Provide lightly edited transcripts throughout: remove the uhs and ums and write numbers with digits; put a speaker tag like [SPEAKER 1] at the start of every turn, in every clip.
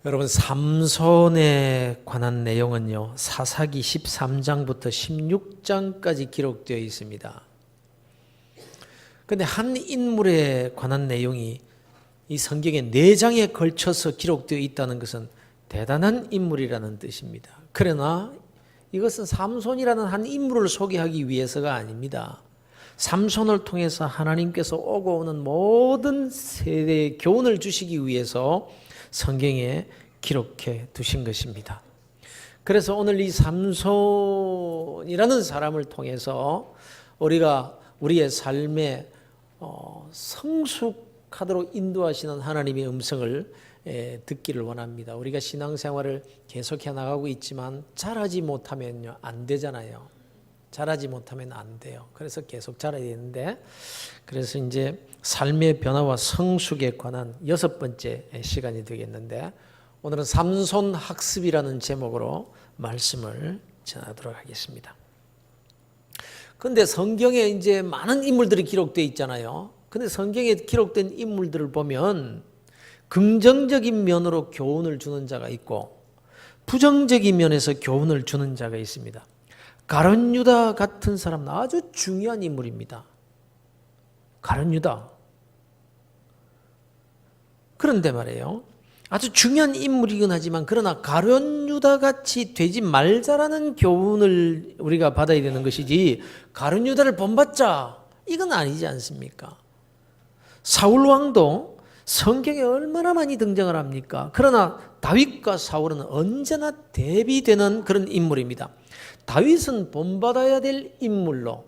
[SPEAKER 1] 여러분, 삼손에 관한 내용은요, 사사기 13장부터 16장까지 기록되어 있습니다. 그런데 한 인물에 관한 내용이 이 성경에 4장에 걸쳐서 기록되어 있다는 것은 대단한 인물이라는 뜻입니다. 그러나 이것은 삼손이라는 한 인물을 소개하기 위해서가 아닙니다. 삼손을 통해서 하나님께서 오고 오는 모든 세대의 교훈을 주시기 위해서 성경에 기록해 두신 것입니다. 그래서 오늘 이 삼손이라는 사람을 통해서 우리가 우리의 삶에 성숙하도록 인도하시는 하나님의 음성을 듣기를 원합니다. 우리가 신앙생활을 계속해 나가고 있지만 잘하지 못하면요 안 되잖아요. 잘하지 못하면 안 돼요. 그래서 계속 잘해야 되는데, 그래서 이제 삶의 변화와 성숙에 관한 6번째 시간이 되겠는데, 오늘은 삼손 학습이라는 제목으로 말씀을 전하도록 하겠습니다. 그런데 성경에 이제 많은 인물들이 기록되어 있잖아요. 근데 성경에 기록된 인물들을 보면 긍정적인 면으로 교훈을 주는 자가 있고 부정적인 면에서 교훈을 주는 자가 있습니다. 가룟 유다 같은 사람은 아주 중요한 인물입니다. 가룟 유다. 그런데 말이에요, 아주 중요한 인물이긴 하지만 그러나 가룟 유다 같이 되지 말자라는 교훈을 우리가 받아야 되는 것이지, 가룟 유다를 본받자 이건 아니지 않습니까? 사울 왕도 성경에 얼마나 많이 등장을 합니까? 그러나 다윗과 사울은 언제나 대비되는 그런 인물입니다. 다윗은 본받아야 될 인물로,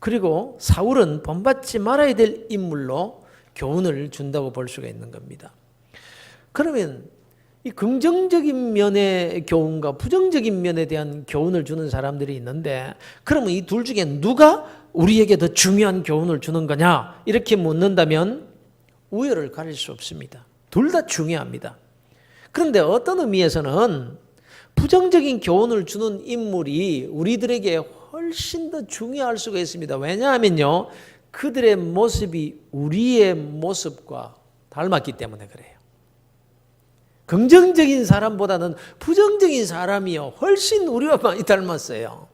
[SPEAKER 1] 그리고 사울은 본받지 말아야 될 인물로 교훈을 준다고 볼 수가 있는 겁니다. 그러면 이 긍정적인 면의 교훈과 부정적인 면에 대한 교훈을 주는 사람들이 있는데, 그러면 이 둘 중에 누가 우리에게 더 중요한 교훈을 주는 거냐 이렇게 묻는다면 우열을 가릴 수 없습니다. 둘 다 중요합니다. 그런데 어떤 의미에서는 부정적인 교훈을 주는 인물이 우리들에게 훨씬 더 중요할 수가 있습니다. 왜냐하면요, 그들의 모습이 우리의 모습과 닮았기 때문에 그래요. 긍정적인 사람보다는 부정적인 사람이요 훨씬 우리와 많이 닮았어요.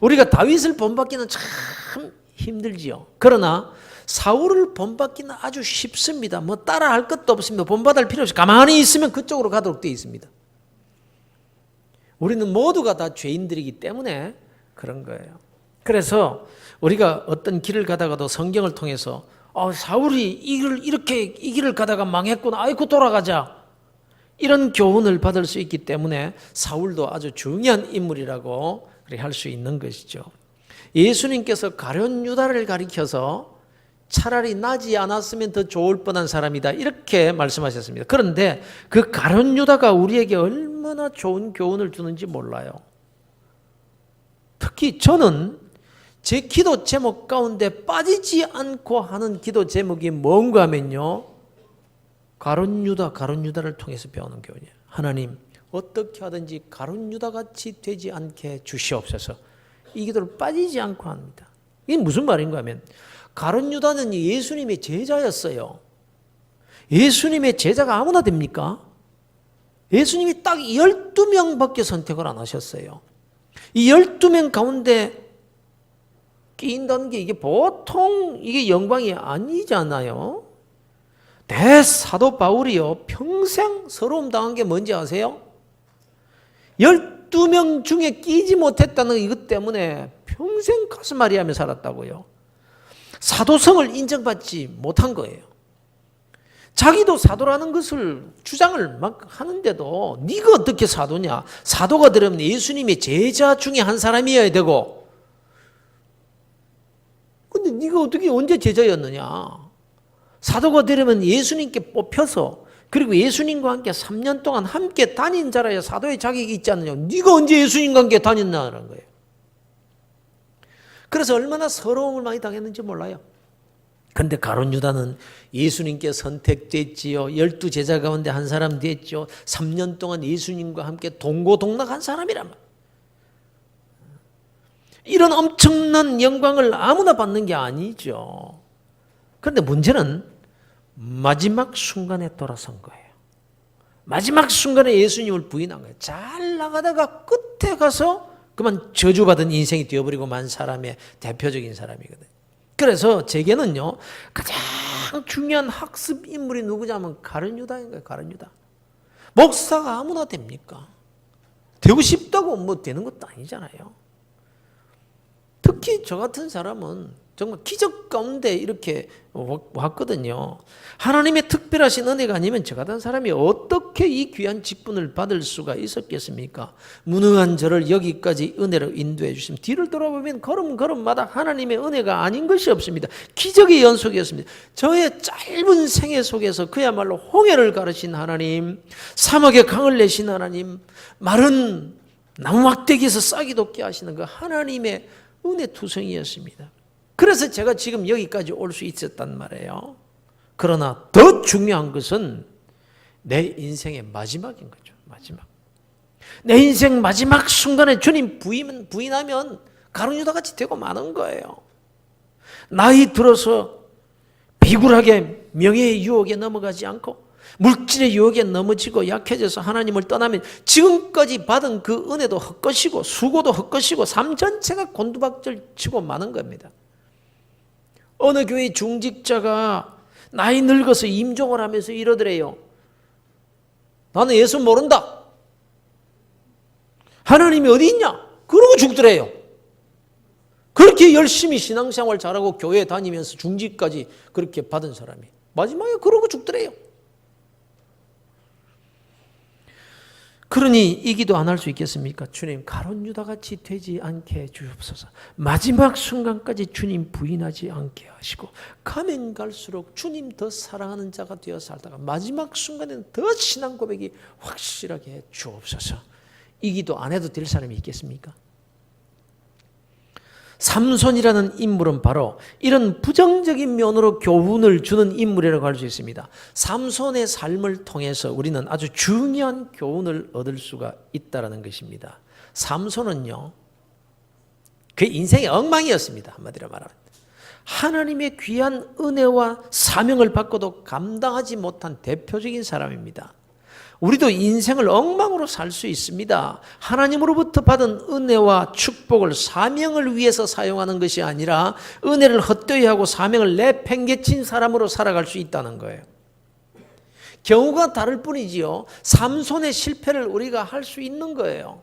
[SPEAKER 1] 우리가 다윗을 본받기는 참 힘들지요. 그러나 사울을 본받기는 아주 쉽습니다. 뭐 따라할 것도 없습니다. 본받을 필요 없이 가만히 있으면 그쪽으로 가도록 되어 있습니다. 우리는 모두가 다 죄인들이기 때문에 그런 거예요. 그래서 우리가 어떤 길을 가다가도 성경을 통해서 사울이 이 길을 가다가 망했구나, 아이고 돌아가자, 이런 교훈을 받을 수 있기 때문에 사울도 아주 중요한 인물이라고 할 수 있는 것이죠. 예수님께서 가룟 유다를 가리켜서 차라리 나지 않았으면 더 좋을 뻔한 사람이다 이렇게 말씀하셨습니다. 그런데 그 가룟 유다가 우리에게 얼마나 좋은 교훈을 주는지 몰라요. 특히 저는 제 기도 제목 가운데 빠지지 않고 하는 기도 제목이 뭔가 하면요, 가룟 유다를 통해서 배우는 교훈이에요. 하나님, 어떻게 하든지 가룟 유다같이 되지 않게 주시옵소서. 이 기도를 빠지지 않고 합니다. 이게 무슨 말인가 하면, 가룟 유다는 예수님의 제자였어요. 예수님의 제자가 아무나 됩니까? 예수님이 딱 12명밖에 선택을 안 하셨어요. 이 12명 가운데 끼인다는 게 이게 보통 이게 영광이 아니잖아요. 내 사도 바울이요, 평생 서러움 당한 게 뭔지 아세요? 12명 중에 끼지 못했다는 이것 때문에 평생 가슴앓이 하며 살았다고요. 사도성을 인정받지 못한 거예요. 자기도 사도라는 것을 주장을 막 하는데도 네가 어떻게 사도냐? 사도가 되려면 예수님의 제자 중에 한 사람이어야 되고, 근데 네가 어떻게 언제 제자였느냐? 사도가 되려면 예수님께 뽑혀서, 그리고 예수님과 함께 3년 동안 함께 다닌 자라야 사도의 자격이 있지 않느냐? 네가 언제 예수님과 함께 다녔냐는 거예요. 그래서 얼마나 서러움을 많이 당했는지 몰라요. 그런데 가룟 유다는 예수님께 선택됐지요. 12제자 가운데 한 사람 됐죠. 3년 동안 예수님과 함께 동고동락한 사람이란 말이에요. 이런 엄청난 영광을 아무나 받는 게 아니죠. 그런데 문제는 마지막 순간에 돌아선 거예요. 마지막 순간에 예수님을 부인한 거예요. 잘 나가다가 끝에 가서 그만 저주받은 인생이 되어버리고 만 사람의 대표적인 사람이거든요. 그래서 제게는요, 가장 중요한 학습 인물이 누구냐면 가룟유다인 거예요. 가룟유다. 목사가 아무나 됩니까? 되고 싶다고 뭐 되는 것도 아니잖아요. 특히 저 같은 사람은 정말 기적 가운데 이렇게 왔거든요. 하나님의 특별하신 은혜가 아니면 저 같은 사람이 어떻게 이 귀한 직분을 받을 수가 있었겠습니까? 무능한 저를 여기까지 은혜로 인도해 주심. 뒤를 돌아보면 걸음걸음마다 하나님의 은혜가 아닌 것이 없습니다. 기적의 연속이었습니다. 저의 짧은 생애 속에서 그야말로 홍해를 가르신 하나님, 사막에 강을 내신 하나님, 마른 나무막대기에서 싹이 돋게 하시는 그 하나님의 은혜 투성이었습니다. 그래서 제가 지금 여기까지 올 수 있었단 말이에요. 그러나 더 중요한 것은 내 인생의 마지막인 거죠. 마지막. 내 인생 마지막 순간에 주님 부인하면 가룟유다 같이 되고 마는 거예요. 나이 들어서 비굴하게 명예의 유혹에 넘어가지 않고 물질의 유혹에 넘어지고 약해져서 하나님을 떠나면 지금까지 받은 그 은혜도 헛것이고 수고도 헛것이고 삶 전체가 곤두박질 치고 마는 겁니다. 어느 교회 중직자가 나이 늙어서 임종을 하면서 이러더래요. 나는 예수 모른다. 하나님이 어디 있냐? 그러고 죽더래요. 그렇게 열심히 신앙생활 잘하고 교회 다니면서 중직까지 그렇게 받은 사람이 마지막에 그러고 죽더래요. 그러니 이 기도 안 할 수 있겠습니까? 주님, 가룟유다같이 되지 않게 해주옵소서. 마지막 순간까지 주님 부인하지 않게 하시고 가면 갈수록 주님 더 사랑하는 자가 되어 살다가 마지막 순간에는 더 신앙 고백이 확실하게 해 주옵소서. 이 기도 안 해도 될 사람이 있겠습니까? 삼손이라는 인물은 바로 이런 부정적인 면으로 교훈을 주는 인물이라고 할 수 있습니다. 삼손의 삶을 통해서 우리는 아주 중요한 교훈을 얻을 수가 있다는 것입니다. 삼손은요, 그 인생의 엉망이었습니다. 한마디로 말하면. 하나님의 귀한 은혜와 사명을 받고도 감당하지 못한 대표적인 사람입니다. 우리도 인생을 엉망으로 살 수 있습니다. 하나님으로부터 받은 은혜와 축복을 사명을 위해서 사용하는 것이 아니라 은혜를 헛되이 하고 사명을 내팽개친 사람으로 살아갈 수 있다는 거예요. 경우가 다를 뿐이지요. 삼손의 실패를 우리가 할 수 있는 거예요.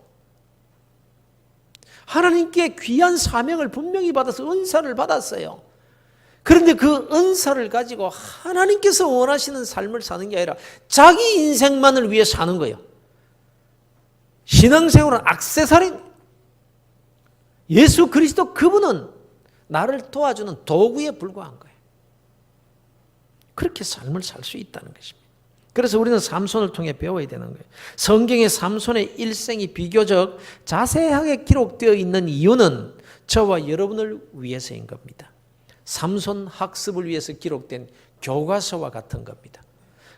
[SPEAKER 1] 하나님께 귀한 사명을 분명히 받아서 은사를 받았어요. 그런데 그 은사를 가지고 하나님께서 원하시는 삶을 사는 게 아니라 자기 인생만을 위해 사는 거예요. 신앙생활은 액세서리. 예수 그리스도 그분은 나를 도와주는 도구에 불과한 거예요. 그렇게 삶을 살 수 있다는 것입니다. 그래서 우리는 삼손을 통해 배워야 되는 거예요. 성경에 삼손의 일생이 비교적 자세하게 기록되어 있는 이유는 저와 여러분을 위해서인 겁니다. 삼손 학습을 위해서 기록된 교과서와 같은 겁니다.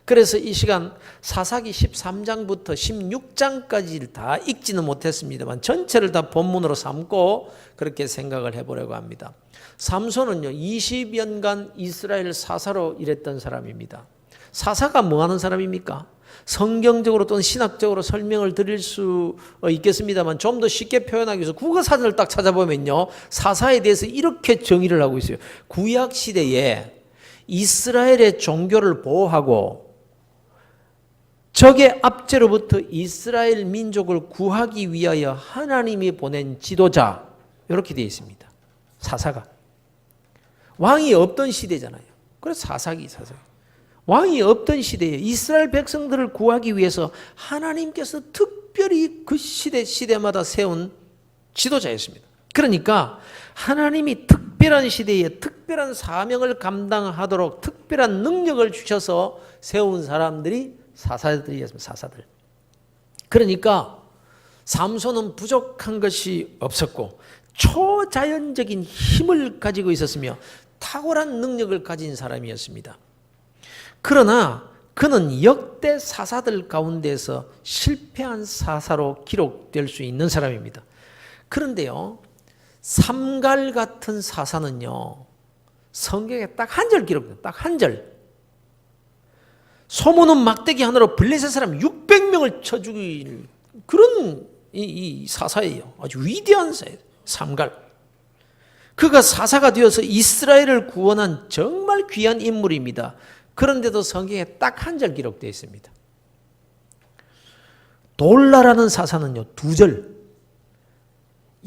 [SPEAKER 1] 그래서 이 시간 사사기 13장부터 16장까지를 다 읽지는 못했습니다만 전체를 다 본문으로 삼고 그렇게 생각을 해보려고 합니다. 삼손은요 20년간 이스라엘 사사로 일했던 사람입니다. 사사가 뭐 하는 사람입니까? 성경적으로 또는 신학적으로 설명을 드릴 수 있겠습니다만 좀 더 쉽게 표현하기 위해서 국어사전을 딱 찾아보면요 사사에 대해서 이렇게 정의를 하고 있어요. 구약시대에 이스라엘의 종교를 보호하고 적의 압제로부터 이스라엘 민족을 구하기 위하여 하나님이 보낸 지도자 이렇게 되어 있습니다. 사사가 왕이 없던 시대잖아요. 그래서 사사기. 왕이 없던 시대에 이스라엘 백성들을 구하기 위해서 하나님께서 특별히 그 시대마다 세운 지도자였습니다. 그러니까 하나님이 특별한 시대에 특별한 사명을 감당하도록 특별한 능력을 주셔서 세운 사람들이 사사들이었습니다. 사사들. 그러니까 삼손은 부족한 것이 없었고 초자연적인 힘을 가지고 있었으며 탁월한 능력을 가진 사람이었습니다. 그러나 그는 역대 사사들 가운데서 실패한 사사로 기록될 수 있는 사람입니다. 그런데요, 삼갈 같은 사사는요, 성경에 딱 한 절 기록돼요. 딱 한 절. 소모는 막대기 하나로 블레셋 사람 600명을 쳐 죽일 그런 이 사사예요. 아주 위대한 사예요. 삼갈. 그가 사사가 되어서 이스라엘을 구원한 정말 귀한 인물입니다. 그런데도 성경에 딱 한 절 기록되어 있습니다. 돌라라는 사사는요 2절,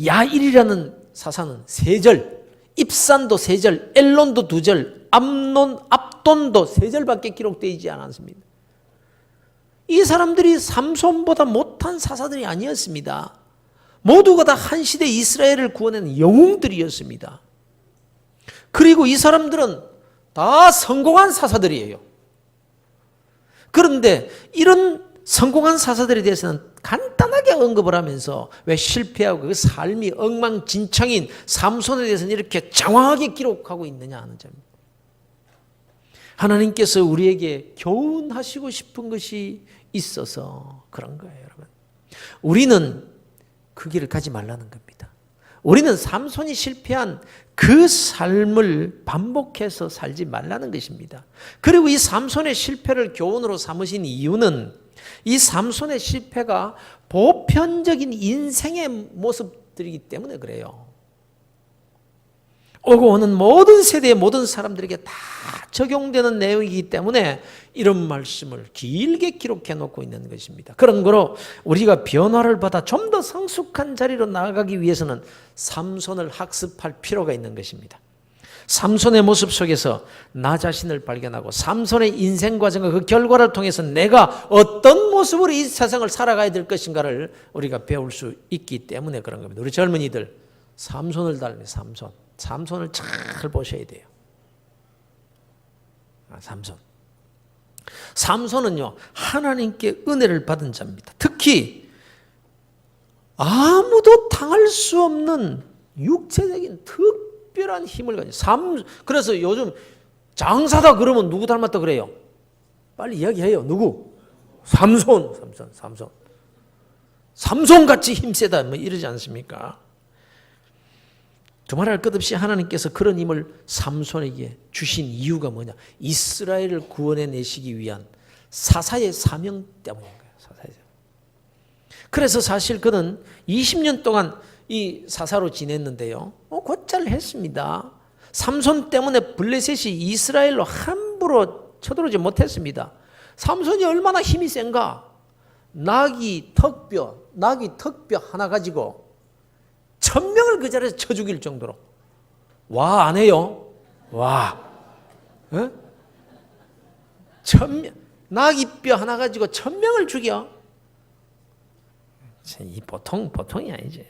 [SPEAKER 1] 야일이라는 사사는 3절, 입산도 3절, 엘론도 2절, 압돈도 3절밖에 기록되어 있지 않았습니다. 이 사람들이 삼손보다 못한 사사들이 아니었습니다. 모두가 다 한 시대 이스라엘을 구원하는 영웅들이었습니다. 그리고 이 사람들은 다 성공한 사사들이에요. 그런데 이런 성공한 사사들에 대해서는 간단하게 언급을 하면서 왜 실패하고 그 삶이 엉망진창인 삼손에 대해서는 이렇게 장황하게 기록하고 있느냐 하는 점입니다. 하나님께서 우리에게 교훈하시고 싶은 것이 있어서 그런 거예요, 여러분. 우리는 그 길을 가지 말라는 겁니다. 우리는 삼손이 실패한 그 삶을 반복해서 살지 말라는 것입니다. 그리고 이 삼손의 실패를 교훈으로 삼으신 이유는 이 삼손의 실패가 보편적인 인생의 모습들이기 때문에 그래요. 오고 오는 모든 세대의 모든 사람들에게 다 적용되는 내용이기 때문에 이런 말씀을 길게 기록해 놓고 있는 것입니다. 그런 거로 우리가 변화를 받아 좀 더 성숙한 자리로 나아가기 위해서는 삼손을 학습할 필요가 있는 것입니다. 삼손의 모습 속에서 나 자신을 발견하고 삼손의 인생 과정과 그 결과를 통해서 내가 어떤 모습으로 이 세상을 살아가야 될 것인가를 우리가 배울 수 있기 때문에 그런 겁니다. 우리 젊은이들 삼손을 닮은 삼손을 잘 보셔야 돼요. 삼손은요 하나님께 은혜를 받은 자입니다. 특히 아무도 당할 수 없는 육체적인 특별한 힘을 가진 그래서 요즘 장사다 그러면 누구 닮았다 그래요? 빨리 이야기해요. 누구? 삼손같이 힘세다 뭐 이러지 않습니까? 두말할 것 없이 하나님께서 그런 힘을 삼손에게 주신 이유가 뭐냐? 이스라엘을 구원해내시기 위한 사사의 사명 때문인 거예요. 그래서 사실 그는 20년 동안 이 사사로 지냈는데요. 곧잘 했습니다. 삼손 때문에 블레셋이 이스라엘로 함부로 쳐들어오지 못했습니다. 삼손이 얼마나 힘이 센가? 나귀 턱뼈 하나 가지고 1000명을 그 자리에서 쳐 죽일 정도로. 와, 안 해요? 와. 에? 1000명, 나귀뼈 하나 가지고 1000명을 죽여. 이 보통이 아니지.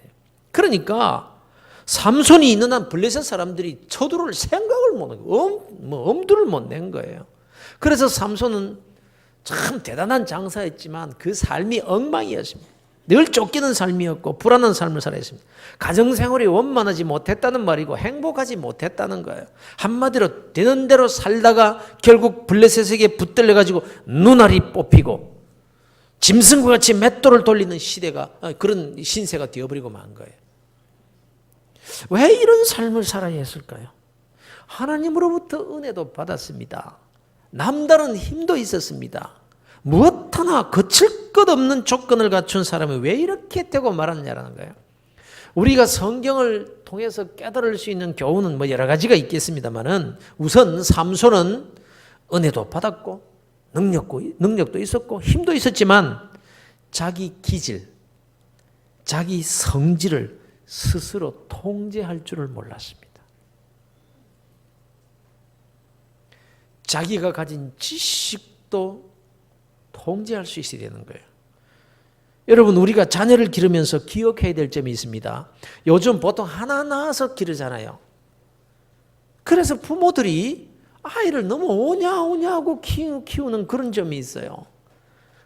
[SPEAKER 1] 그러니까 삼손이 있는 한 블레셋 사람들이 쳐들어올 생각을 못 하고 엄두를 못 낸 거예요. 그래서 삼손은 참 대단한 장사였지만 그 삶이 엉망이었습니다. 늘 쫓기는 삶이었고 불안한 삶을 살아있습니다. 가정생활이 원만하지 못했다는 말이고 행복하지 못했다는 거예요. 한마디로 되는 대로 살다가 결국 블레셋에게 붙들려가지고 눈알이 뽑히고 짐승과 같이 맷돌을 돌리는 그런 신세가 되어버리고 만 거예요. 왜 이런 삶을 살아야 했을까요? 하나님으로부터 은혜도 받았습니다. 남다른 힘도 있었습니다. 무엇 하나 거칠 것 없는 조건을 갖춘 사람이 왜 이렇게 되고 말았냐라는 거예요. 우리가 성경을 통해서 깨달을 수 있는 교훈은 뭐 여러 가지가 있겠습니다만은 우선 삼손은 은혜도 받았고 능력도 있었고 힘도 있었지만 자기 기질, 자기 성질을 스스로 통제할 줄을 몰랐습니다. 자기가 가진 지식도 통제할 수 있어야 되는 거예요. 여러분, 우리가 자녀를 기르면서 기억해야 될 점이 있습니다. 요즘 보통 하나 낳아서 기르잖아요. 그래서 부모들이 아이를 너무 오냐오냐하고 키우는 그런 점이 있어요.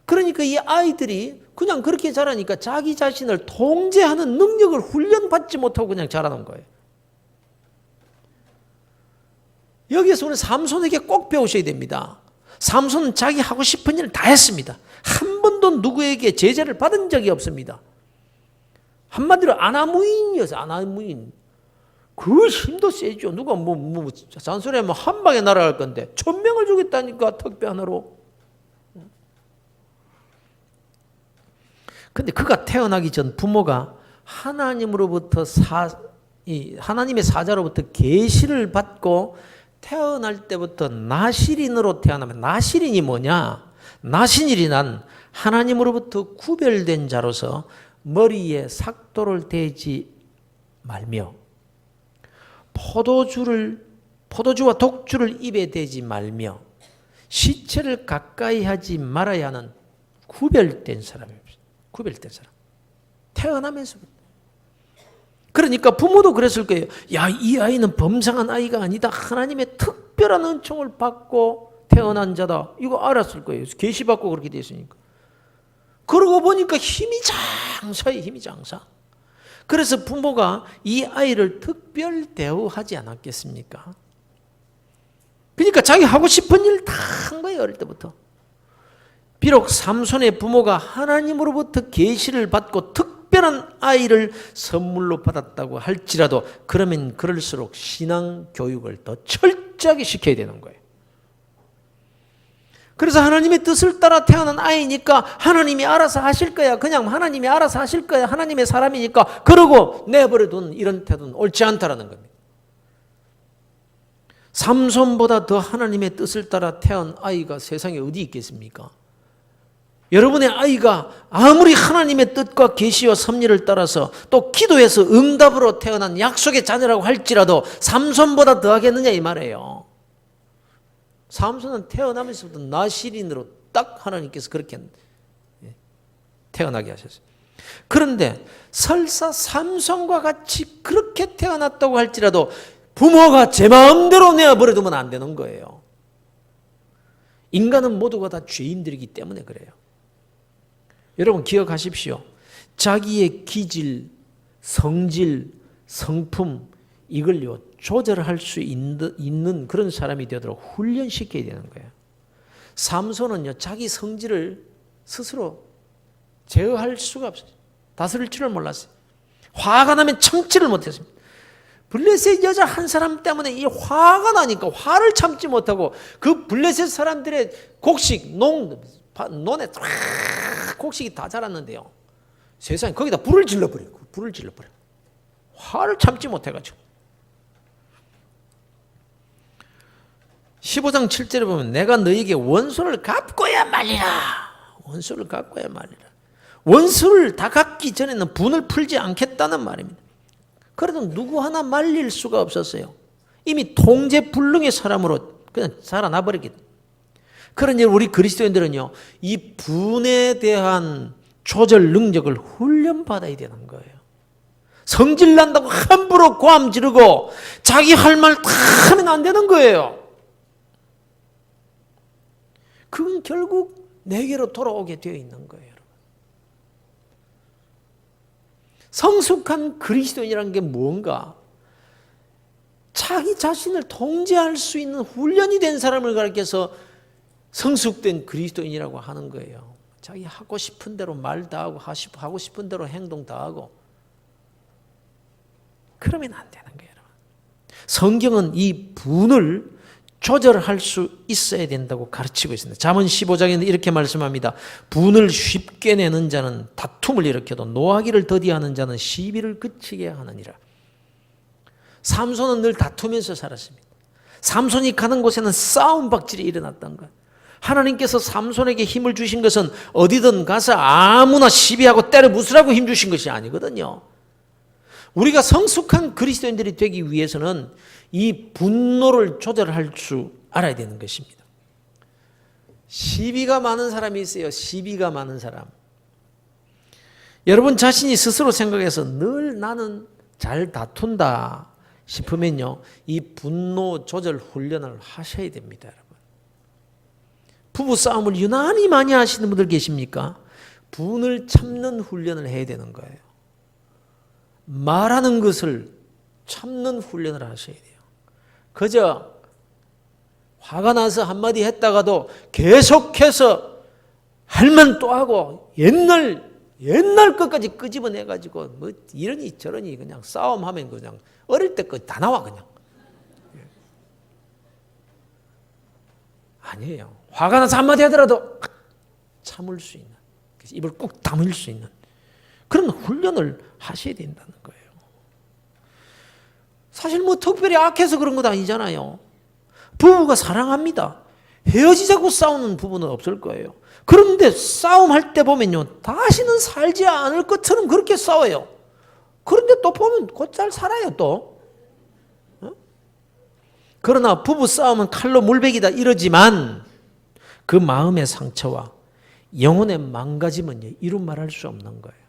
[SPEAKER 1] 그러니까 이 아이들이 그냥 그렇게 자라니까 자기 자신을 통제하는 능력을 훈련받지 못하고 그냥 자라는 거예요. 여기에서 우리 삼손에게 꼭 배우셔야 됩니다. 삼손은 자기 하고 싶은 일을 다 했습니다. 한 번도 누구에게 제재를 받은 적이 없습니다. 한마디로 아나무인이었어요. 아나무인. 그 힘도 세죠. 누가 잔소리하면 한 방에 날아갈 건데 1000명을 죽였다니까 턱뼈 하나로. 근데 그가 태어나기 전 부모가 하나님으로부터 하나님의 사자로부터 계시를 받고 태어날 때부터 나실인으로 태어나면, 나실인이 뭐냐? 나실인이 난 하나님으로부터 구별된 자로서 머리에 삭도를 대지 말며 포도주와 독주를 입에 대지 말며 시체를 가까이 하지 말아야 하는 구별된 사람입니다. 구별된 사람. 태어나면서부터. 그러니까 부모도 그랬을 거예요. 야, 이 아이는 범상한 아이가 아니다. 하나님의 특별한 은총을 받고 태어난 자다. 이거 알았을 거예요. 계시받고 그렇게 됐으니까. 그러고 보니까 힘이 장사. 그래서 부모가 이 아이를 특별 대우하지 않았겠습니까? 그러니까 자기 하고 싶은 일 다 한 거예요, 어릴 때부터. 비록 삼손의 부모가 하나님으로부터 계시를 받고 특별한 아이를 선물로 받았다고 할지라도 그러면 그럴수록 신앙 교육을 더 철저하게 시켜야 되는 거예요. 그래서 하나님의 뜻을 따라 태어난 아이니까 하나님이 알아서 하실 거야. 그냥 하나님이 알아서 하실 거야. 하나님의 사람이니까 그러고 내버려둔 이런 태도는 옳지 않다라는 겁니다. 삼손보다 더 하나님의 뜻을 따라 태어난 아이가 세상에 어디 있겠습니까? 여러분의 아이가 아무리 하나님의 뜻과 계시와 섭리를 따라서 또 기도해서 응답으로 태어난 약속의 자녀라고 할지라도 삼손보다 더 하겠느냐 이 말이에요. 삼손은 태어나면서부터 나실인으로 딱 하나님께서 그렇게 태어나게 하셨어요. 그런데 설사 삼손과 같이 그렇게 태어났다고 할지라도 부모가 제 마음대로 내어버려두면 안 되는 거예요. 인간은 모두가 다 죄인들이기 때문에 그래요. 여러분 기억하십시오. 자기의 기질, 성질, 성품 이걸요 조절할 수 있는 그런 사람이 되도록 훈련시켜야 되는 거예요. 삼손은요 자기 성질을 스스로 제어할 수가 없어요. 다스릴 줄을 몰랐어요. 화가 나면 참지를 못했습니다. 블레셋 여자 한 사람 때문에 이 화가 나니까 화를 참지 못하고 그 블레셋 사람들의 곡식 논에 곡식이 다 자랐는데요. 세상에 거기다 불을 질러버려요. 화를 참지 못해가지고. 15장 7절에 보면 내가 너에게 원수를 갚고야 말리라. 원수를 다 갚기 전에는 분을 풀지 않겠다는 말입니다. 그래도 누구 하나 말릴 수가 없었어요. 이미 통제불능의 사람으로 그냥 살아나 버리기. 그러니 우리 그리스도인들은요, 이 분에 대한 조절 능력을 훈련받아야 되는 거예요. 성질 난다고 함부로 고함 지르고 자기 할 말 다 하면 안 되는 거예요. 그건 결국 내게로 돌아오게 되어 있는 거예요. 성숙한 그리스도인이라는 게 뭔가? 자기 자신을 통제할 수 있는 훈련이 된 사람을 가리켜서 성숙된 그리스도인이라고 하는 거예요. 자기 하고 싶은 대로 말 다 하고 하고 싶은 대로 행동 다 하고 그러면 안 되는 거예요. 성경은 이 분을 조절할 수 있어야 된다고 가르치고 있습니다. 잠언 15장에는 이렇게 말씀합니다. 분을 쉽게 내는 자는 다툼을 일으켜도 노하기를 더디하는 자는 시비를 그치게 하느니라. 삼손은 늘 다투면서 살았습니다. 삼손이 가는 곳에는 싸움박질이 일어났던 것. 하나님께서 삼손에게 힘을 주신 것은 어디든 가서 아무나 시비하고 때려 부수라고 힘 주신 것이 아니거든요. 우리가 성숙한 그리스도인들이 되기 위해서는 이 분노를 조절할 줄 알아야 되는 것입니다. 시비가 많은 사람이 있어요. 시비가 많은 사람. 여러분 자신이 스스로 생각해서 늘 나는 잘 다툰다 싶으면요, 이 분노 조절 훈련을 하셔야 됩니다, 여러분. 부부 싸움을 유난히 많이 하시는 분들 계십니까? 분을 참는 훈련을 해야 되는 거예요. 말하는 것을 참는 훈련을 하셔야 돼요. 그저 화가 나서 한마디 했다가도 계속해서 할 만 또 하고 옛날 것까지 끄집어내가지고 뭐 이러니 저러니 그냥 싸움하면 그냥 어릴 때 거 다 나와 그냥. 아니에요. 화가 나서 한마디 하더라도 참을 수 있는, 입을 꾹 다물 수 있는 그런 훈련을 하셔야 된다는 거예요. 사실 뭐 특별히 악해서 그런 것 아니잖아요. 부부가 사랑합니다. 헤어지자고 싸우는 부부는 없을 거예요. 그런데 싸움할 때 보면요, 다시는 살지 않을 것처럼 그렇게 싸워요. 그런데 또 보면 곧잘 살아요, 또. 그러나 부부 싸움은 칼로 물베기다 이러지만 그 마음의 상처와 영혼의 망가짐은 이루 말할 수 없는 거예요.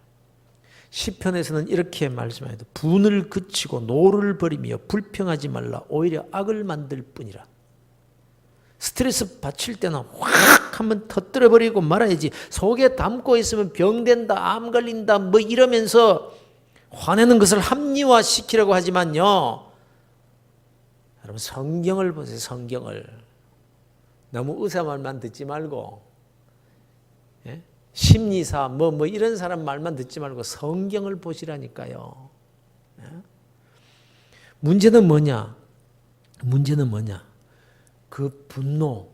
[SPEAKER 1] 시편에서는 이렇게 말씀합니다. 분을 그치고 노를 버리며 불평하지 말라. 오히려 악을 만들 뿐이라. 스트레스 받칠 때는 확 한번 터뜨려 버리고 말아야지. 속에 담고 있으면 병된다, 암 걸린다 뭐 이러면서 화내는 것을 합리화시키려고 하지만요. 여러분 성경을 보세요. 성경을. 너무 의사 말만 듣지 말고 심리사 뭐 이런 사람 말만 듣지 말고 성경을 보시라니까요. 문제는 뭐냐? 문제는 뭐냐? 그 분노,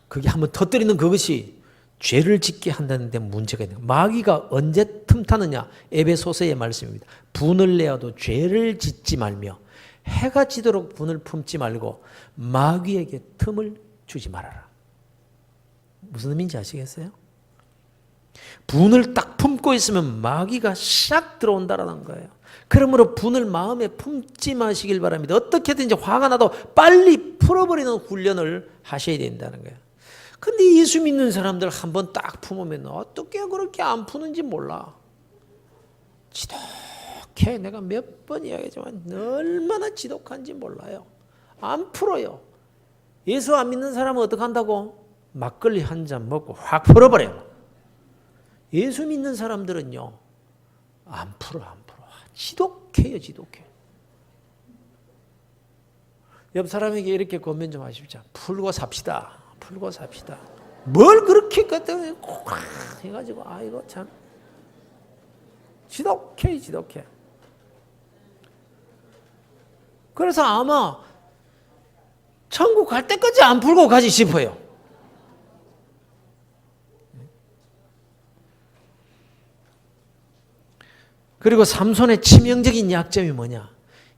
[SPEAKER 1] 그게 한번 터뜨리는 그것이 죄를 짓게 한다는데 문제가 있는 거예요. 마귀가 언제 틈타느냐? 에베소서의 말씀입니다. 분을 내어도 죄를 짓지 말며 해가 지도록 분을 품지 말고 마귀에게 틈을 주지 말아라. 무슨 의미인지 아시겠어요? 분을 딱 품고 있으면 마귀가 샥 들어온다라는 거예요. 그러므로 분을 마음에 품지 마시길 바랍니다. 어떻게든지 화가 나도 빨리 풀어버리는 훈련을 하셔야 된다는 거예요. 근데 예수 믿는 사람들 한번 딱 품으면 어떻게 그렇게 안 푸는지 몰라. 지독해. 내가 몇 번 이야기하지만 얼마나 지독한지 몰라요. 안 풀어요. 예수 안 믿는 사람은 어떻게 한다고? 막걸리 한 잔 먹고 확 풀어버려요. 예수 믿는 사람들은요, 안 풀어. 지독해요, 지독해. 옆 사람에게 이렇게 권면 좀 하십시오. 풀고 삽시다. 풀고 삽시다. 뭘 그렇게 그때 꽉 해가지고, 아이고, 참. 지독해, 지독해. 그래서 아마 천국 갈 때까지 안 풀고 가지 싶어요. 그리고 삼손의 치명적인 약점이 뭐냐?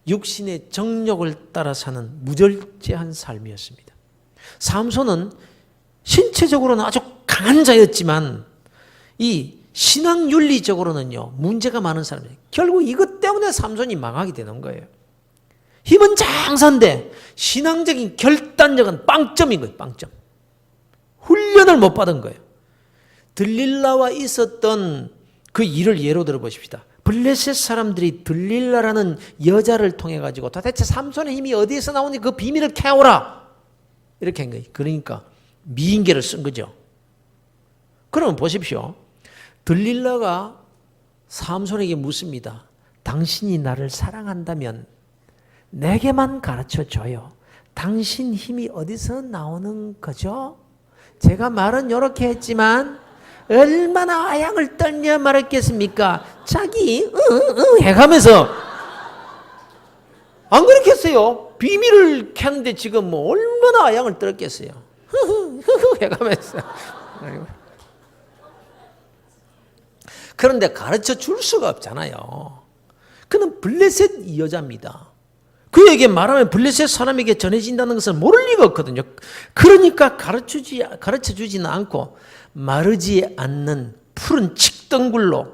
[SPEAKER 1] 육신의 정욕을 따라 사는 무절제한 삶이었습니다. 삼손은 신체적으로는 아주 강한 자였지만 이 신앙윤리적으로는요, 문제가 많은 사람이에요. 결국 이것 때문에 삼손이 망하게 되는 거예요. 힘은 장사인데 신앙적인 결단력은 빵점인 거예요. 빵점. 훈련을 못 받은 거예요. 들릴라와 있었던 그 일을 예로 들어 보십시다. 블레셋 사람들이 들릴라라는 여자를 통해 가지고 도대체 삼손의 힘이 어디에서 나오니 그 비밀을 캐오라 이렇게 한 거예요. 그러니까 미인계를 쓴 거죠. 그러면 보십시오. 들릴라가 삼손에게 묻습니다. 당신이 나를 사랑한다면 내게만 가르쳐 줘요. 당신 힘이 어디서 나오는 거죠? 제가 말은 이렇게 했지만 얼마나 아양을 떨며 말했겠습니까? 자기 해가면서 안 그렇겠어요? 비밀을 캐는데 지금 뭐 얼마나 아양을 떨었겠어요? 해가면서. 그런데 가르쳐 줄 수가 없잖아요. 그는 블레셋 여자입니다. 그에게 말하면 블레셋 사람에게 전해진다는 것을 모를 리가 없거든요. 그러니까 가르쳐주지는 않고 마르지 않는 푸른 칡덩굴로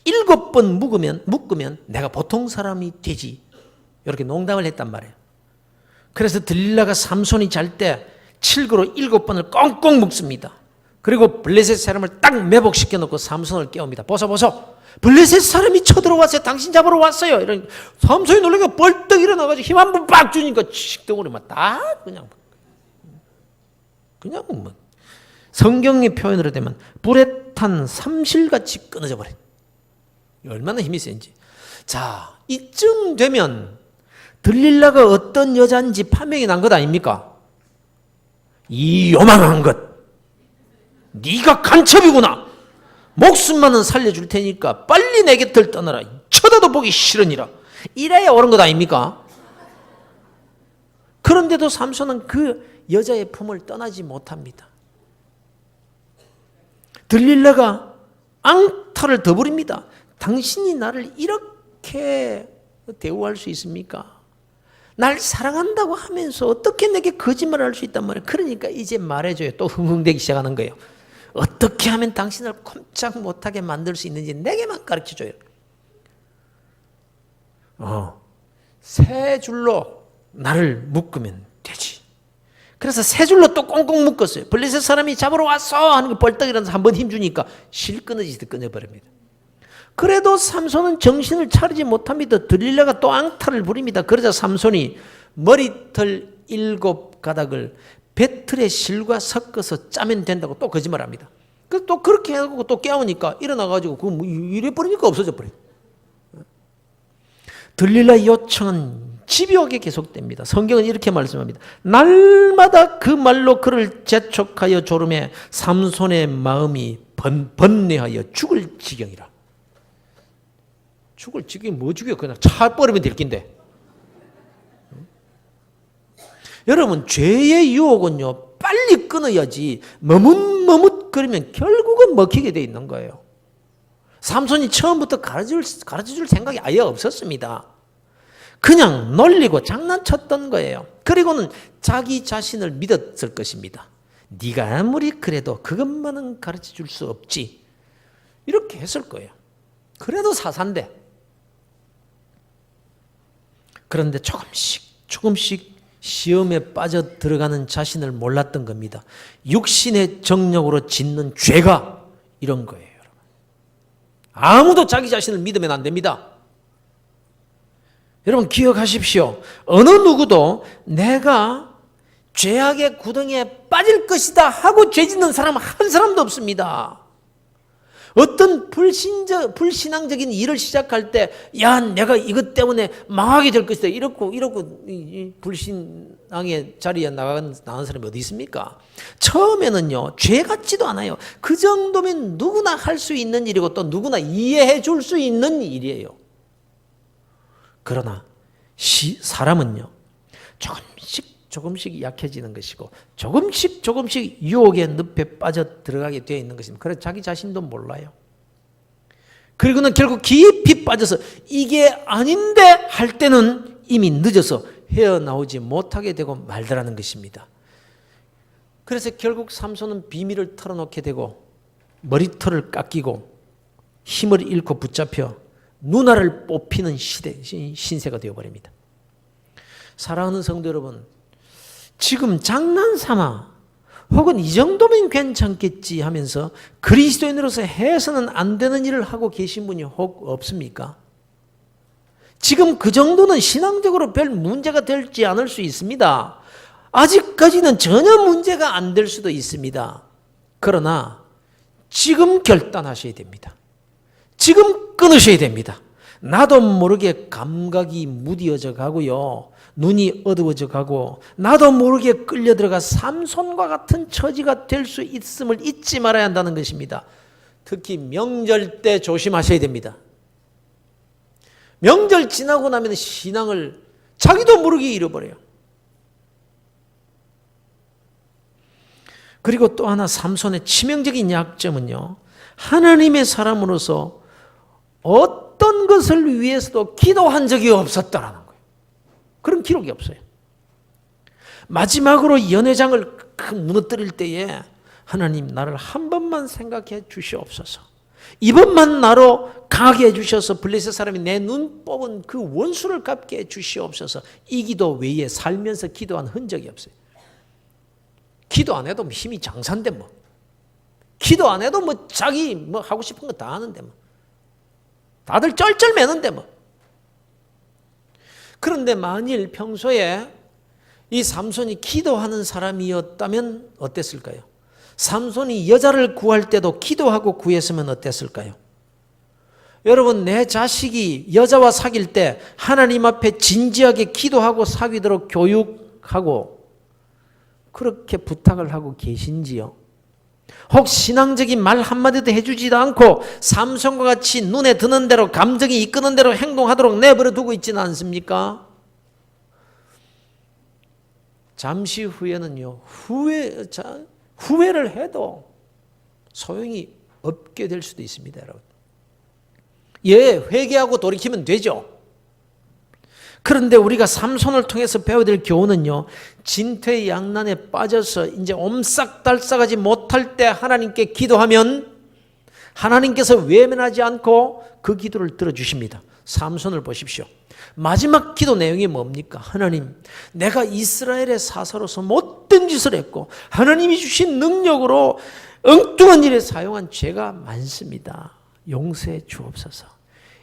[SPEAKER 1] 7번 묶으면 내가 보통 사람이 되지. 이렇게 농담을 했단 말이에요. 그래서 들릴라가 삼손이 잘 때 칠구로 7번을 꽁꽁 묶습니다. 그리고 블레셋 사람을 딱 매복시켜 놓고 삼손을 깨웁니다. 보소. 블레셋 사람이 쳐들어왔어요. 당신 잡으러 왔어요. 이런 삼손이 놀라서 벌떡 일어나가지고 힘 한 번 빡 주니까 칡덩어리만 딱 그냥 뭐 성경의 표현으로 되면 불에 탄 삼실같이 끊어져 버려. 얼마나 힘이 센지. 자, 이쯤 되면 들릴라가 어떤 여자인지 판명이 난 것 아닙니까? 이 요망한 것, 네가 간첩이구나. 목숨만은 살려줄 테니까 빨리 내 곁을 떠나라. 쳐다도 보기 싫으니라. 이래야 옳은 것 아닙니까? 그런데도 삼손은 그 여자의 품을 떠나지 못합니다. 들릴라가 앙탈 앙탈을 더 부립니다. 당신이 나를 이렇게 대우할 수 있습니까? 날 사랑한다고 하면서 어떻게 내게 거짓말을 할 수 있단 말이에요. 그러니까 이제 말해줘요. 또 흥흥대기 시작하는 거예요. 어떻게 하면 당신을 꼼짝 못하게 만들 수 있는지 내게만 가르쳐줘요. 세 줄로 나를 묶으면 되지. 그래서 세 줄로 또 꽁꽁 묶었어요. 블레셋 사람이 잡으러 왔어 하는 거 벌떡 일어나서 한번 힘주니까 실 끊어지듯 끊어버립니다. 그래도 삼손은 정신을 차리지 못합니다. 들릴라가 또 앙탈을 부립니다. 그러자 삼손이 머리털 7가닥을 배틀의 실과 섞어서 짜면 된다고 또 거짓말합니다. 그래서 또 그렇게 하고 또 깨우니까 일어나가지고 그 이래 버리니까 없어져 버려요. 들릴라 요청은 집요하게 계속됩니다. 성경은 이렇게 말씀합니다. 날마다 그 말로 그를 재촉하여 조름에 삼손의 마음이 번뇌하여 죽을 지경이라. 죽을 지경이 뭐 죽여? 그냥 차 버리면 될 낀데. 여러분, 죄의 유혹은요, 빨리 끊어야지 머뭇머뭇거리면 결국은 먹히게 돼 있는 거예요. 삼손이 처음부터 가르쳐줄 생각이 아예 없었습니다. 그냥 놀리고 장난쳤던 거예요. 그리고는 자기 자신을 믿었을 것입니다. 네가 아무리 그래도 그것만은 가르쳐줄 수 없지. 이렇게 했을 거예요. 그래도 사사인데. 그런데 조금씩 시험에 빠져 들어가는 자신을 몰랐던 겁니다. 육신의 정력으로 짓는 죄가 이런 거예요. 여러분. 아무도 자기 자신을 믿으면 안 됩니다. 여러분 기억하십시오. 어느 누구도 내가 죄악의 구덩이에 빠질 것이다 하고 죄 짓는 사람 한 사람도 없습니다. 어떤 불신앙적인 일을 시작할 때, 야, 내가 이것 때문에 망하게 될 것이다. 이렇고 불신앙의 자리에 나가는 사람이 어디 있습니까? 처음에는요, 죄 같지도 않아요. 그 정도면 누구나 할 수 있는 일이고 또 누구나 이해해 줄 수 있는 일이에요. 그러나 사람은요, 조금씩 약해지는 것이고 조금씩 유혹의 늪에 빠져 들어가게 되어 있는 것입니다. 그래서 자기 자신도 몰라요. 그리고는 결국 깊이 빠져서 이게 아닌데 할 때는 이미 늦어서 헤어나오지 못하게 되고 말더라는 것입니다. 그래서 결국 삼손은 비밀을 털어놓게 되고 머리털을 깎이고 힘을 잃고 붙잡혀 누나를 뽑히는 신세가 되어버립니다. 사랑하는 성도 여러분, 지금 장난삼아 혹은 이 정도면 괜찮겠지 하면서 그리스도인으로서 해서는 안 되는 일을 하고 계신 분이 혹 없습니까? 지금 그 정도는 신앙적으로 별 문제가 되지 않을 수 있습니다. 아직까지는 전혀 문제가 안 될 수도 있습니다. 그러나 지금 결단하셔야 됩니다. 지금 끊으셔야 됩니다. 나도 모르게 감각이 무디어져 가고요. 눈이 어두워져 가고 나도 모르게 끌려 들어가 삼손과 같은 처지가 될 수 있음을 잊지 말아야 한다는 것입니다. 특히 명절 때 조심하셔야 됩니다. 명절 지나고 나면 신앙을 자기도 모르게 잃어버려요. 그리고 또 하나 삼손의 치명적인 약점은요, 하나님의 사람으로서 어떤 것을 위해서도 기도한 적이 없었다라는 거예요. 그런 기록이 없어요. 마지막으로 연회장을 무너뜨릴 때에 하나님 나를 한 번만 생각해 주시옵소서. 이번만 나로 강하게 해주셔서 블레셋 사람이 내 눈 뽑은 그 원수를 갚게 해주시옵소서. 이 기도 외에 살면서 기도한 흔적이 없어요. 기도 안 해도 힘이 장사인데 뭐. 기도 안 해도 뭐 자기 뭐 하고 싶은 거 다 하는데 뭐. 다들 쩔쩔매는데 뭐. 그런데 만일 평소에 이 삼손이 기도하는 사람이었다면 어땠을까요? 삼손이 여자를 구할 때도 기도하고 구했으면 어땠을까요? 여러분, 내 자식이 여자와 사귈 때 하나님 앞에 진지하게 기도하고 사귀도록 교육하고 그렇게 부탁을 하고 계신지요? 혹 신앙적인 말 한마디도 해주지도 않고 삼손과 같이 눈에 드는 대로 감정이 이끄는 대로 행동하도록 내버려 두고 있지는 않습니까? 잠시 후에는요, 후회를 해도 소용이 없게 될 수도 있습니다, 여러분. 예, 회개하고 돌이키면 되죠. 그런데 우리가 삼손을 통해서 배워야 될 교훈은요, 진퇴양난에 빠져서 이제 옴싹달싹하지 못할 때 하나님께 기도하면 하나님께서 외면하지 않고 그 기도를 들어주십니다. 삼손을 보십시오. 마지막 기도 내용이 뭡니까? 하나님, 내가 이스라엘의 사사로서 못된 짓을 했고 하나님이 주신 능력으로 엉뚱한 일에 사용한 죄가 많습니다. 용서해 주옵소서.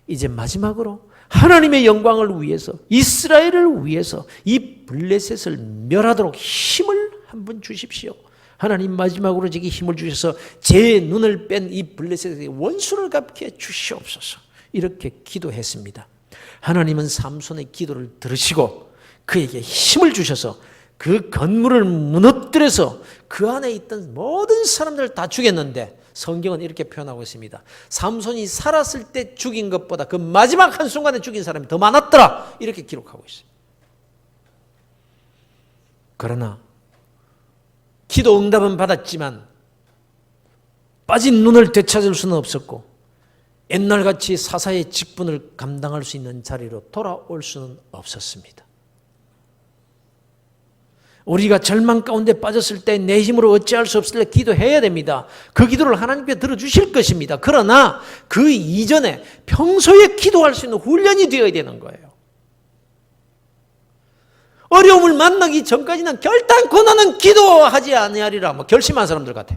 [SPEAKER 1] 이제 마지막으로 하나님의 영광을 위해서, 이스라엘을 위해서 이 블레셋을 멸하도록 힘을 한번 주십시오. 하나님, 마지막으로 제게 힘을 주셔서 제 눈을 뺀 이 블레셋의 원수를 갚게 주시옵소서. 이렇게 기도했습니다. 하나님은 삼손의 기도를 들으시고 그에게 힘을 주셔서 그 건물을 무너뜨려서 그 안에 있던 모든 사람들을 다 죽였는데, 성경은 이렇게 표현하고 있습니다. 삼손이 살았을 때 죽인 것보다 그 마지막 한순간에 죽인 사람이 더 많았더라, 이렇게 기록하고 있어요. 그러나 기도 응답은 받았지만 빠진 눈을 되찾을 수는 없었고 옛날같이 사사의 직분을 감당할 수 있는 자리로 돌아올 수는 없었습니다. 우리가 절망 가운데 빠졌을 때 내 힘으로 어찌할 수 없을 때 기도해야 됩니다. 그 기도를 하나님께 들어주실 것입니다. 그러나 그 이전에 평소에 기도할 수 있는 훈련이 되어야 되는 거예요. 어려움을 만나기 전까지는 결단코 나는 기도하지 아니하리라 뭐 결심한 사람들 같아.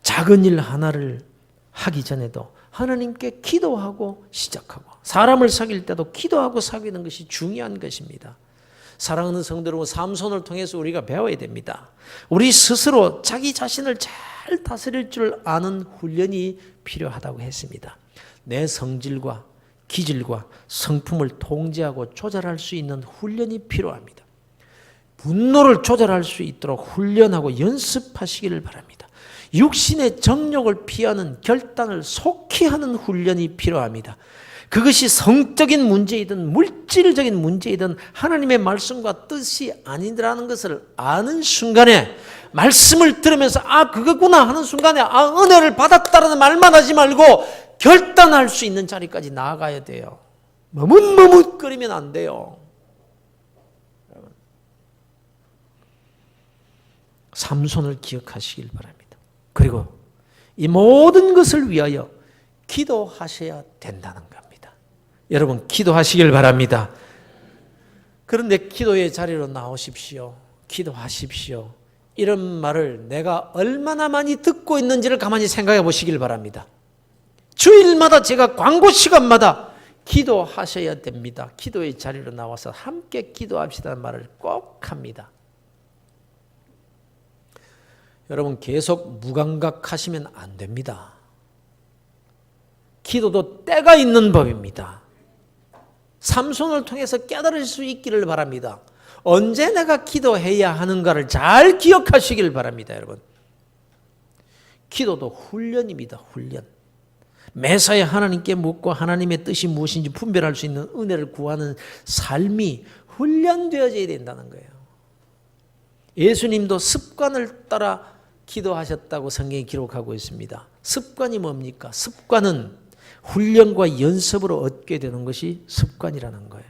[SPEAKER 1] 작은 일 하나를 하기 전에도 하나님께 기도하고 시작하고, 사람을 사귈 때도 기도하고 사귀는 것이 중요한 것입니다. 사랑하는 성도 여러분, 삼손을 통해서 우리가 배워야 됩니다. 우리 스스로 자기 자신을 잘 다스릴 줄 아는 훈련이 필요하다고 했습니다. 내 성질과 기질과 성품을 통제하고 조절할 수 있는 훈련이 필요합니다. 분노를 조절할 수 있도록 훈련하고 연습하시기를 바랍니다. 육신의 정욕을 피하는 결단을 속히 하는 훈련이 필요합니다. 그것이 성적인 문제이든 물질적인 문제이든 하나님의 말씀과 뜻이 아니라는 것을 아는 순간에, 말씀을 들으면서 아 그거구나 하는 순간에 아 은혜를 받았다라는 말만 하지 말고 결단할 수 있는 자리까지 나아가야 돼요. 머뭇머뭇거리면 안 돼요. 삼손을 기억하시길 바랍니다. 그리고 이 모든 것을 위하여 기도하셔야 된다는 겁니다. 여러분, 기도하시길 바랍니다. 그런데 기도의 자리로 나오십시오. 기도하십시오. 이런 말을 내가 얼마나 많이 듣고 있는지를 가만히 생각해 보시길 바랍니다. 주일마다 제가 광고 시간마다 기도하셔야 됩니다. 기도의 자리로 나와서 함께 기도합시다는 말을 꼭 합니다. 여러분, 계속 무감각하시면 안 됩니다. 기도도 때가 있는 법입니다. 삼손을 통해서 깨달을 수 있기를 바랍니다. 언제 내가 기도해야 하는가를 잘 기억하시길 바랍니다. 여러분, 기도도 훈련입니다. 훈련. 매사에 하나님께 묻고 하나님의 뜻이 무엇인지 분별할 수 있는 은혜를 구하는 삶이 훈련되어져야 된다는 거예요. 예수님도 습관을 따라 기도하셨다고 성경이 기록하고 있습니다. 습관이 뭡니까? 습관은 훈련과 연습으로 얻게 되는 것이 습관이라는 거예요.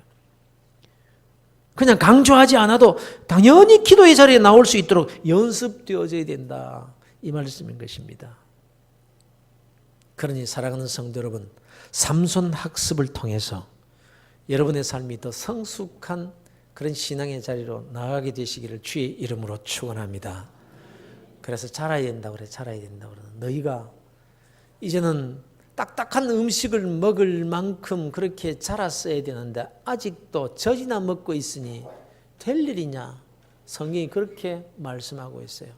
[SPEAKER 1] 그냥 강조하지 않아도 당연히 기도의 자리에 나올 수 있도록 연습되어져야 된다, 이 말씀인 것입니다. 그러니 사랑하는 성도 여러분, 삼손 학습을 통해서 여러분의 삶이 더 성숙한 그런 신앙의 자리로 나아가게 되시기를 주의 이름으로 축원합니다. 그래서 자라야 된다고 그래. 자라야 된다고 그래. 너희가 이제는 딱딱한 음식을 먹을 만큼 그렇게 자랐어야 되는데 아직도 젖이나 먹고 있으니 될 일이냐? 성경이 그렇게 말씀하고 있어요.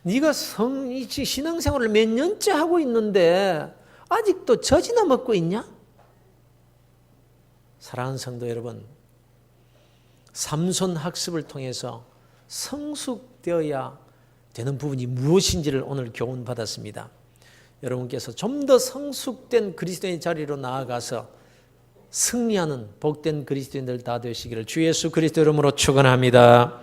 [SPEAKER 1] 네가 신앙생활을 몇 년째 하고 있는데 아직도 젖이나 먹고 있냐? 사랑하는 성도 여러분, 삼손 학습을 통해서 성숙되어야 되는 부분이 무엇인지를 오늘 교훈 받았습니다. 여러분께서 좀 더 성숙된 그리스도인의 자리로 나아가서 승리하는 복된 그리스도인들 다 되시기를 주 예수 그리스도 이름으로 축원합니다.